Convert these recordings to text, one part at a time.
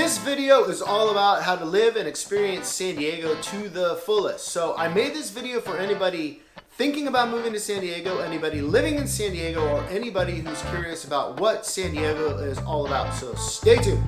This video is all about how to live and experience San Diego to the fullest. So I made this video for anybody thinking about moving to San Diego, anybody living in San Diego, or anybody who's curious about what San Diego is all about. So stay tuned.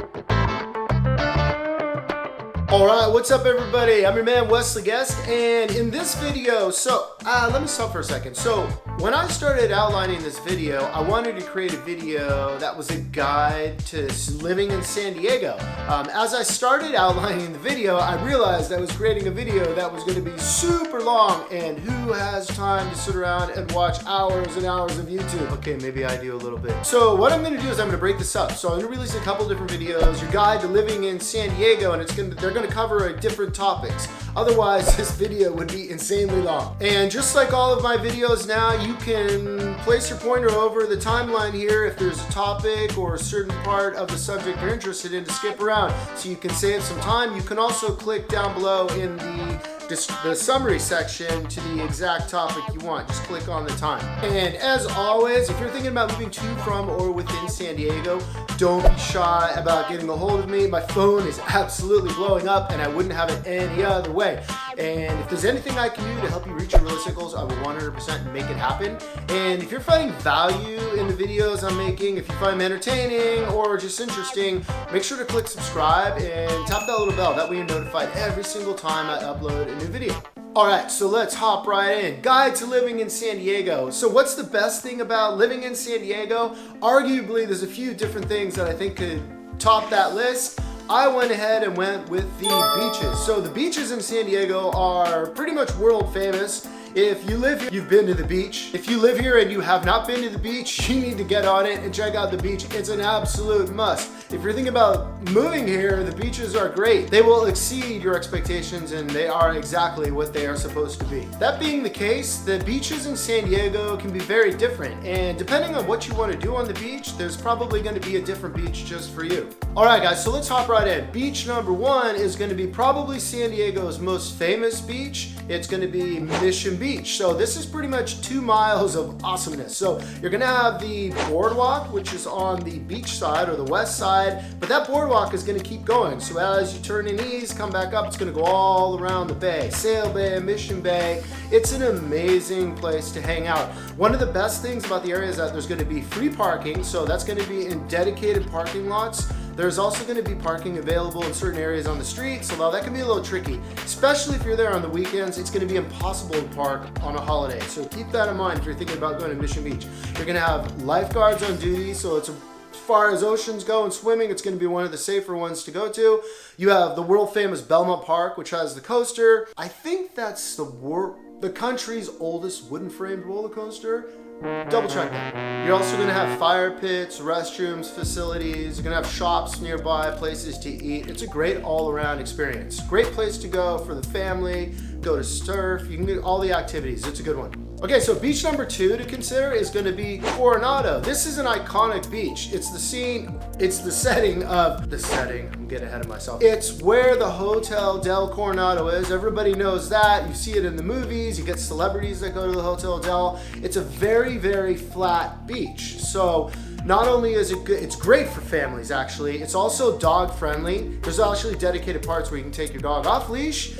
Alright, what's up everybody? I'm your man Wesley Guest, and in this video, let me stop for a second. So when I started outlining this video, I wanted to create a video that was a guide to living in San Diego. As I started outlining the video, I realized I was creating a video that was going to be super long, and who has time to sit around and watch hours and hours of YouTube? Okay, maybe I do a little bit. So what I'm going to do is I'm going to break this up. So I'm going to release a couple different videos, your guide to living in San Diego, and they're going to cover different topics. Otherwise, this video would be insanely long. And just like all of my videos now, you can place your pointer over the timeline here if there's a topic or a certain part of the subject you're interested in to skip around, so you can save some time. You can also click down below in the summary section to the exact topic you want. Just click on the time. And as always, if you're thinking about moving to, from, or within San Diego, don't be shy about getting a hold of me. My phone is absolutely blowing up and I wouldn't have it any other way. And if there's anything I can do to help you reach your realistic goals, I will 100% make it happen. And if you're finding value in the videos I'm making, if you find them entertaining or just interesting, make sure to click subscribe and tap that little bell. That way you're notified every single time I upload a new video. Alright, so let's hop right in. Guide to living in San Diego. So what's the best thing about living in San Diego? Arguably, there's a few different things that I think could top that list. I went ahead and went with the beaches. So the beaches in San Diego are pretty much world famous. If you live here, you've been to the beach. If you live here and you have not been to the beach, you need to get on it and check out the beach. It's an absolute must. If you're thinking about moving here, the beaches are great. They will exceed your expectations and they are exactly what they are supposed to be. That being the case, the beaches in San Diego can be very different. And depending on what you want to do on the beach, there's probably going to be a different beach just for you. All right, guys, so let's hop right in. Beach number one is going to be probably San Diego's most famous beach. It's going to be Mission Beach. So this is pretty much 2 miles of awesomeness. So you're going to have the boardwalk, which is on the beach side or the west side, but that boardwalk is going to keep going. So as you turn in east, come back up, it's going to go all around the bay, Sail Bay, Mission Bay. It's an amazing place to hang out. One of the best things about the area is that there's going to be free parking. So that's going to be in dedicated parking lots. There's also going to be parking available in certain areas on the street, so while that can be a little tricky, especially if you're there on the weekends, it's going to be impossible to park on a holiday. So keep that in mind if you're thinking about going to Mission Beach. You're going to have lifeguards on duty, so it's as far as oceans go and swimming, it's going to be one of the safer ones to go to. You have the world famous Belmont Park, which has the coaster. I think that's the country's oldest wooden framed roller coaster. Double check that. You're also going to have fire pits, restrooms, facilities. You're going to have shops nearby, places to eat. It's a great all-around experience. Great place to go for the family, go to surf. You can do all the activities. It's a good one. Okay, so beach number 2 to consider is going to be Coronado. This is an iconic beach. I'm getting ahead of myself. It's where the Hotel del Coronado is. Everybody knows that. You see it in the movies. You get celebrities that go to the Hotel del. It's a very, very flat beach. So not only is it good, it's great for families actually. It's also dog friendly. There's actually dedicated parts where you can take your dog off leash.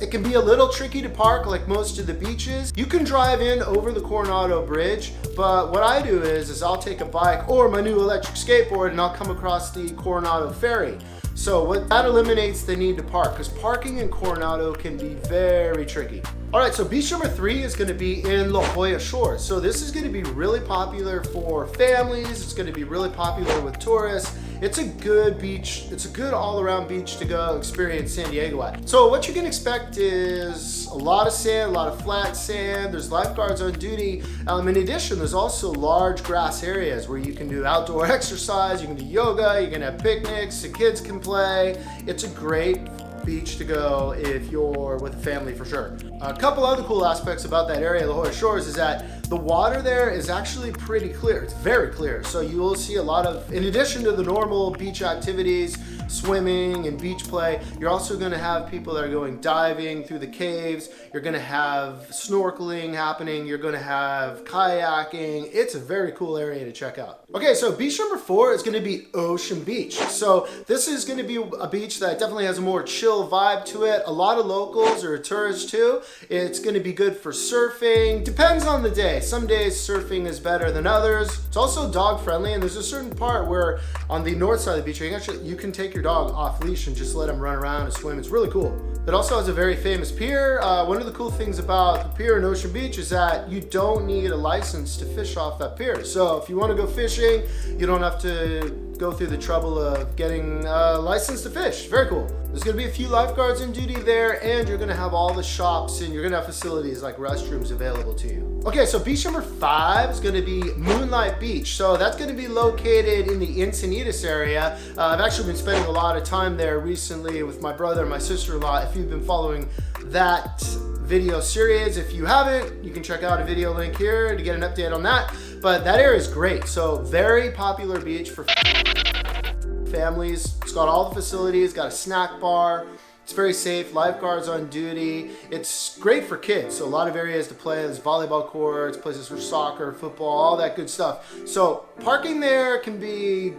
It can be a little tricky to park like most of the beaches. You can drive in over the Coronado Bridge, but what I do is I'll take a bike or my new electric skateboard and I'll come across the Coronado Ferry. So that eliminates the need to park, because parking in Coronado can be very tricky. All right, so beach number 3 is going to be in Jolla Shores. So this is going to be really popular for families. It's going to be really popular with tourists. It's a good beach. It's a good all-around beach to go experience San Diego at. So what you can expect is a lot of sand, a lot of flat sand. There's lifeguards on duty. In addition, there's also large grass areas where you can do outdoor exercise. You can do yoga. You can have picnics. The kids can play. It's a great beach to go if you're with a family for sure. A couple other cool aspects about that area, the Jolla Shores, is that The water there is actually pretty clear. It's very clear. So you will see a lot of, in addition to the normal beach activities, swimming and beach play, you're also going to have people that are going diving through the caves. You're going to have snorkeling happening. You're going to have kayaking. It's a very cool area to check out. Okay, so beach number 4 is going to be Ocean Beach. So this is going to be a beach that definitely has a more chill vibe to it. A lot of locals or tourists too. It's going to be good for surfing. Depends on the day. Some days surfing is better than others. It's also dog friendly, and there's a certain part where on the north side of the beach, you can take your dog off leash and just let him run around and swim. It's really cool. It also has a very famous pier. One of the cool things about the pier in Ocean Beach is that you don't need a license to fish off that pier. So if you want to go fishing, you don't have to go through the trouble of getting a license to fish. Very cool. There's going to be a few lifeguards in duty there, and you're going to have all the shops, and you're going to have facilities like restrooms available to you. Okay, so beach number 5 is going to be Moonlight Beach. So that's going to be located in the Encinitas area. I've actually been spending a lot of time there recently with my brother and my sister-in-law. If you've been following that video series, if you haven't, you can check out a video link here to get an update on that. But that area is great. So very popular beach for families. It's got all the facilities, got a snack bar. It's very safe, lifeguards on duty. It's great for kids, so a lot of areas to play. There's volleyball courts, places for soccer, football, all that good stuff. So parking there can be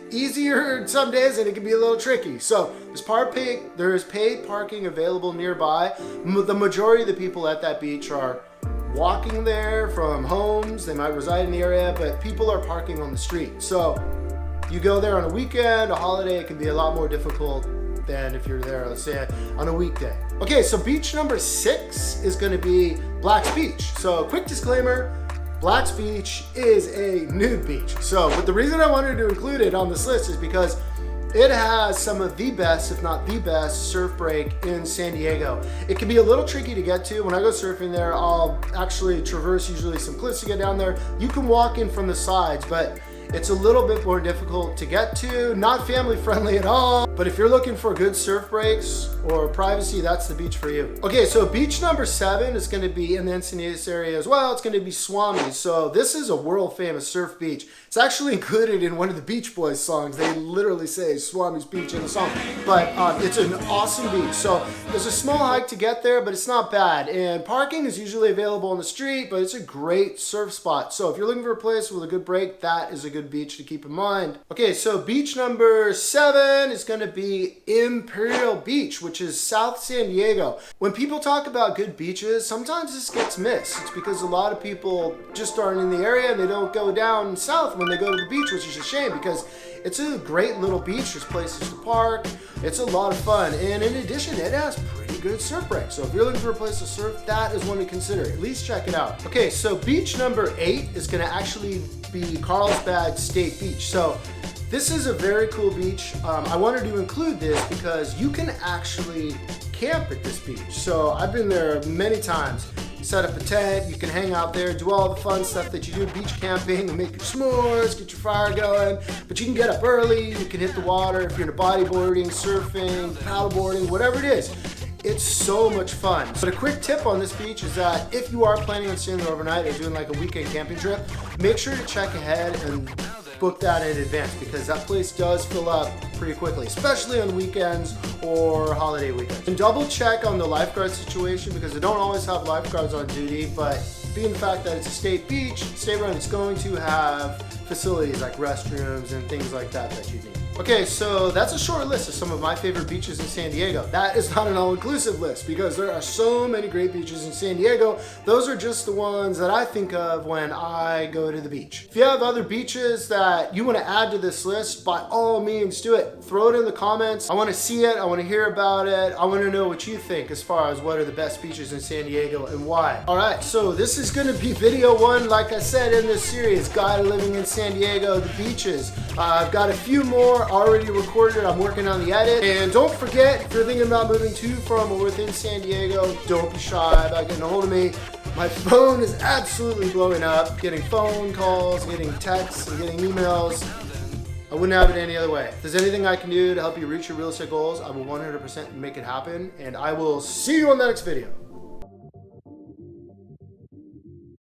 easier some days, and it can be a little tricky. So there's paid parking available nearby. The majority of the people at that beach are walking there from homes. They might reside in the area, but people are parking on the street. So you go there on a weekend, a holiday, it can be a lot more difficult than if you're there, let's say, on a weekday. Okay, so beach number 6 is going to be Black's Beach. So quick disclaimer, Black's Beach is a nude beach. But the reason I wanted to include it on this list is because it has some of the best, if not the best, surf break in San Diego. It can be a little tricky to get to. When I go surfing there, I'll actually traverse usually some cliffs to get down there. You can walk in from the sides, but it's a little bit more difficult to get to, not family friendly at all. But if you're looking for good surf breaks or privacy, that's the beach for you. Okay, so beach number 7 is going to be in the Encinitas area as well. It's going to be Swami. So this is a world famous surf beach. It's actually included in one of the Beach Boys songs. They literally say Swami's Beach in the song. But it's an awesome beach. So there's a small hike to get there, but it's not bad. And parking is usually available on the street, but it's a great surf spot. So if you're looking for a place with a good break, that is a good beach to keep in mind. Okay, so beach number 7 is going to be Imperial Beach, which is South San Diego. When people talk about good beaches, sometimes this gets missed. It's because a lot of people just aren't in the area and they don't go down south when they go to the beach, which is a shame because it's a great little beach. There's places to park. It's a lot of fun. And in addition, it has pretty good surf breaks. So if you're looking for a place to surf, that is one to consider. At least check it out. Okay, so beach number 8 is going to actually be Carlsbad State Beach. So this is a very cool beach. I wanted to include this because you can actually camp at this beach. So I've been there many times. Set up a tent, you can hang out there, do all the fun stuff that you do beach camping, and make your s'mores, get your fire going. But you can get up early, you can hit the water if you're into bodyboarding, surfing, paddleboarding, whatever it is. It's so much fun. But a quick tip on this beach is that if you are planning on staying there overnight or doing like a weekend camping trip, make sure to check ahead and book that in advance because that place does fill up pretty quickly, especially on weekends or holiday weekends. And double check on the lifeguard situation because they don't always have lifeguards on duty, but being the fact that it's a state beach, state run, it's going to have facilities like restrooms and things like that that you need. Okay, so that's a short list of some of my favorite beaches in San Diego. That is not an all-inclusive list because there are so many great beaches in San Diego. Those are just the ones that I think of when I go to the beach. If you have other beaches that you want to add to this list, by all means do it. Throw it in the comments. I want to see it. I want to hear about it. I want to know what you think as far as what are the best beaches in San Diego and why. All right, so this is going to be video 1, like I said, in this series, Guide to Living in San Diego, the beaches. I've got a few more already recorded. I'm working on the edit. And don't forget, if you're thinking about moving to, from, or within San Diego, don't be shy about getting a hold of me. My phone is absolutely blowing up. Getting phone calls, getting texts, and getting emails. I wouldn't have it any other way. If there's anything I can do to help you reach your real estate goals, I will 100% make it happen. And I will see you on the next video.